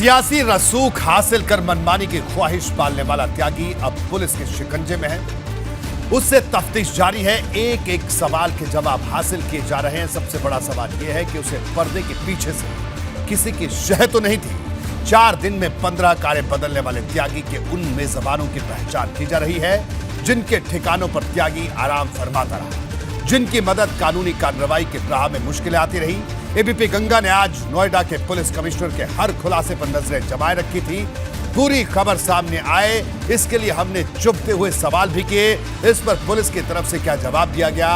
सियासी रसूख हासिल कर मनमानी की ख्वाहिश पालने वाला त्यागी अब पुलिस के शिकंजे में है। उससे तफ्तीश जारी है। एक एक सवाल के जवाब हासिल किए जा रहे हैं। सबसे बड़ा सवाल यह है कि उसे पर्दे के पीछे से किसी की शह तो नहीं थी। 4 दिन में 15 कारें बदलने वाले त्यागी के उन मेजबानों की पहचान की जा रही है जिनके ठिकानों पर त्यागी आराम फरमाता रहा, जिनकी मदद कानूनी कार्रवाई के राह में मुश्किलें आती रही। एबीपी गंगा ने आज नोएडा के पुलिस कमिश्नर के हर खुलासे पर नजरें जमाए रखी थी। पूरी खबर सामने आए इसके लिए हमने चुभते हुए सवाल भी किए। इस पर पुलिस की तरफ से क्या जवाब दिया गया,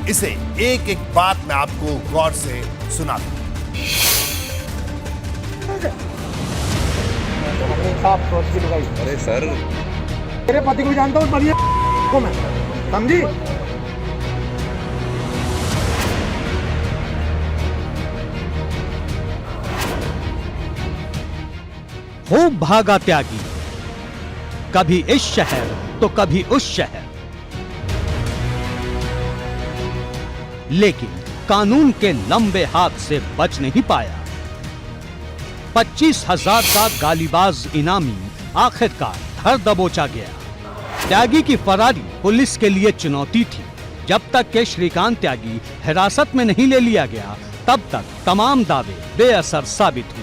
इसे एक एक बात मैं आपको गौर से सुना दूं। अरे सर, मेरे पति को जानता हूँ, बढ़िया को मैं समझी। खूब भागा त्यागी, कभी इस शहर तो कभी उस शहर, लेकिन कानून के लंबे हाथ से बच नहीं पाया। 25,000 का गालीबाज इनामी आखिरकार धर दबोचा गया। त्यागी की फरारी पुलिस के लिए चुनौती थी। जब तक के श्रीकांत त्यागी हिरासत में नहीं ले लिया गया, तब तक तमाम दावे बेअसर साबित हुए।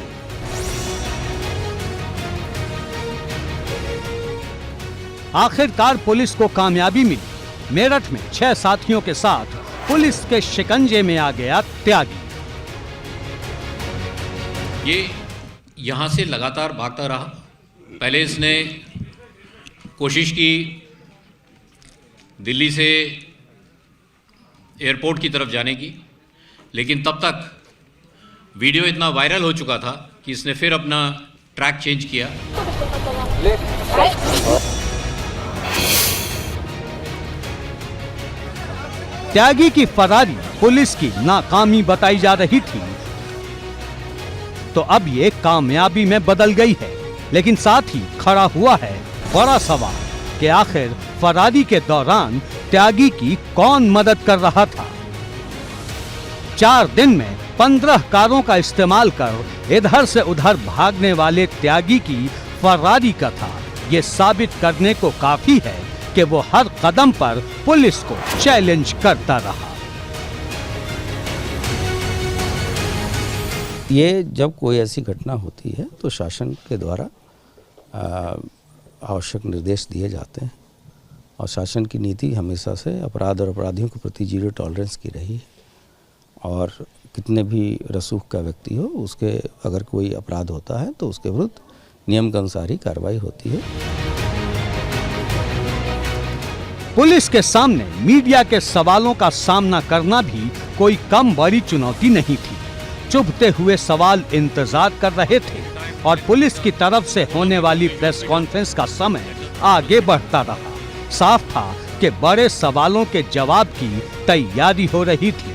आखिरकार पुलिस को कामयाबी मिली। मेरठ में 6 साथियों के साथ पुलिस के शिकंजे में आ गया त्यागी। ये यहाँ से लगातार भागता रहा। पहले इसने कोशिश की दिल्ली से एयरपोर्ट की तरफ जाने की, लेकिन तब तक वीडियो इतना वायरल हो चुका था कि इसने फिर अपना ट्रैक चेंज किया। त्यागी की फरारी पुलिस की नाकामी बताई जा रही थी, तो अब ये कामयाबी में बदल गई है। लेकिन साथ ही खड़ा हुआ है बड़ा सवाल कि आखिर फरारी के दौरान त्यागी की कौन मदद कर रहा था। 4 दिन में 15 कारों का इस्तेमाल कर इधर से उधर भागने वाले त्यागी की फरारी का था, ये साबित करने को काफी है कि वो हर कदम पर पुलिस को चैलेंज करता रहा। ये जब कोई ऐसी घटना होती है तो शासन के द्वारा आवश्यक निर्देश दिए जाते हैं, और शासन की नीति हमेशा से अपराध और अपराधियों के प्रति 0 टॉलरेंस की रही है। और कितने भी रसूख का व्यक्ति हो, उसके अगर कोई अपराध होता है तो उसके विरुद्ध नियम के अनुसार ही कार्रवाई होती है। पुलिस के सामने मीडिया के सवालों का सामना करना भी कोई कम बड़ी चुनौती नहीं थी। चुभते हुए सवाल इंतजार कर रहे थे और पुलिस की तरफ से होने वाली प्रेस कॉन्फ्रेंस का समय आगे बढ़ता रहा। साफ था कि बड़े सवालों के जवाब की तैयारी हो रही थी।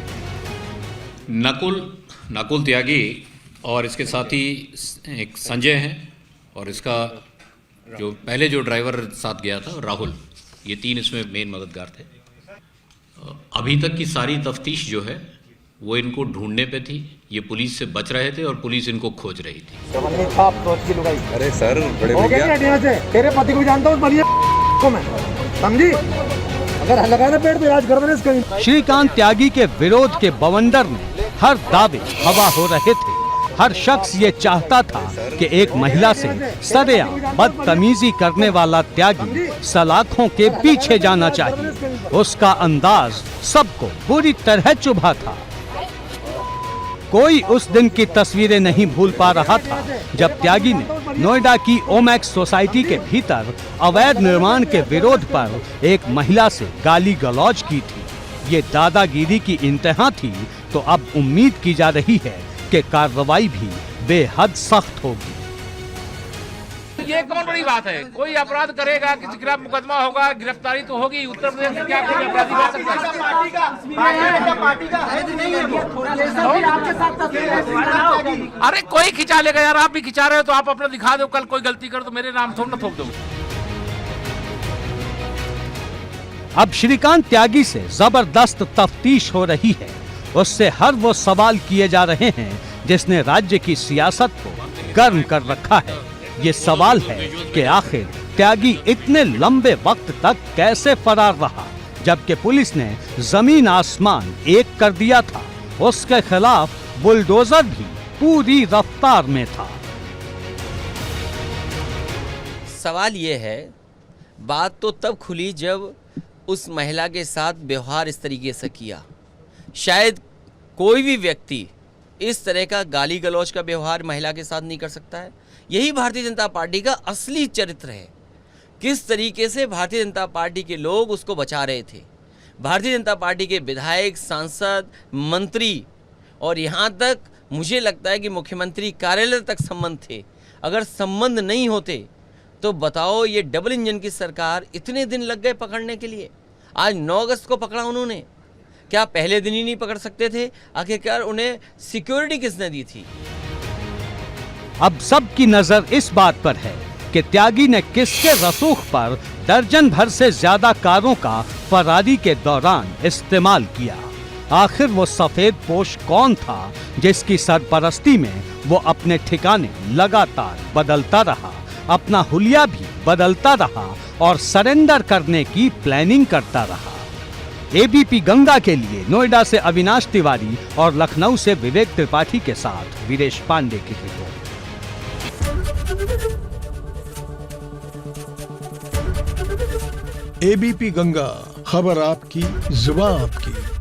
नकुल त्यागी और इसके साथी एक संजय हैं, और इसका जो पहले जो ड्राइवर साथ गया था राहुल, ये 3 इसमें मेन मददगार थे। अभी तक की सारी तफ्तीश जो है वो इनको ढूंढने पे थी। ये पुलिस से बच रहे थे और पुलिस इनको खोज रही थी। अरे सर, बड़े भैया तेरे पति को जानता हूँ, बढ़िया को मैं समझी। अगर लगाना पेड़ तो आज घर में इसका। श्रीकांत त्यागी के विरोध के बवंडर में हर दावे हवा हो रहे थे। हर शख्स ये चाहता था कि एक महिला से सरेआम बदतमीजी करने वाला त्यागी सलाखों के पीछे जाना चाहिए। उसका अंदाज सबको बुरी तरह चुभा था। कोई उस दिन की तस्वीरें नहीं भूल पा रहा था जब त्यागी ने नोएडा की ओमैक्स सोसाइटी के भीतर अवैध निर्माण के विरोध पर एक महिला से गाली गलौज की थी। ये दादागिरी की इंतहा थी, तो अब उम्मीद की जा रही है कि कार्रवाई भी बेहद सख्त होगी। ये कौन बड़ी बात है? कोई अपराध करेगा, किसी के खिलाफ मुकदमा होगा, गिरफ्तारी तो होगी। उत्तर प्रदेश में क्या कोई अपराधी कर सकता है? अरे कोई खिंचा लेगा यार, आप भी खिंचा रहे हो तो आप अपना दिखा दो। कल कोई गलती करो तो मेरे नाम थोड़ा ना थोप दो। अब श्रीकांत त्यागी से जबरदस्त तफ्तीश हो रही है। उससे हर वो सवाल किए जा रहे हैं जिसने राज्य की सियासत को गर्म कर रखा है। ये सवाल है कि आखिर त्यागी इतने लंबे वक्त तक कैसे फरार रहा, जबकि पुलिस ने जमीन आसमान एक कर दिया था। उसके खिलाफ बुलडोजर भी पूरी रफ्तार में था। सवाल ये है, बात तो तब खुली जब उस महिला के साथ व्यवहार इस तरीके से किया। शायद कोई भी व्यक्ति इस तरह का गाली गलौज का व्यवहार महिला के साथ नहीं कर सकता है। यही भारतीय जनता पार्टी का असली चरित्र है। किस तरीके से भारतीय जनता पार्टी के लोग उसको बचा रहे थे। भारतीय जनता पार्टी के विधायक, सांसद, मंत्री और यहाँ तक मुझे लगता है कि मुख्यमंत्री कार्यालय तक संबंध थे। अगर संबंध नहीं होते तो बताओ, ये डबल इंजन की सरकार इतने दिन लग गए पकड़ने के लिए। आज 9 अगस्त को पकड़ा उन्होंने, क्या पहले दिन ही नहीं पकड़ सकते थे? आखिरकार उन्हें सिक्योरिटी किसने दी थी? अब सबकी नजर इस बात पर है कि त्यागी ने किसके रसूख पर दर्जन भर से ज्यादा कारों का फरारी के दौरान इस्तेमाल किया। आखिर वो सफेद पोश कौन था जिसकी सरपरस्ती में वो अपने ठिकाने लगातार बदलता रहा, अपना हुलिया भी बदलता रहा और सरेंडर करने की प्लानिंग करता रहा। एबीपी गंगा के लिए नोएडा से अविनाश तिवारी और लखनऊ से विवेक त्रिपाठी के साथ वीरेश पांडे की रिपोर्ट। एबीपी गंगा, खबर आपकी, जुबान आपकी।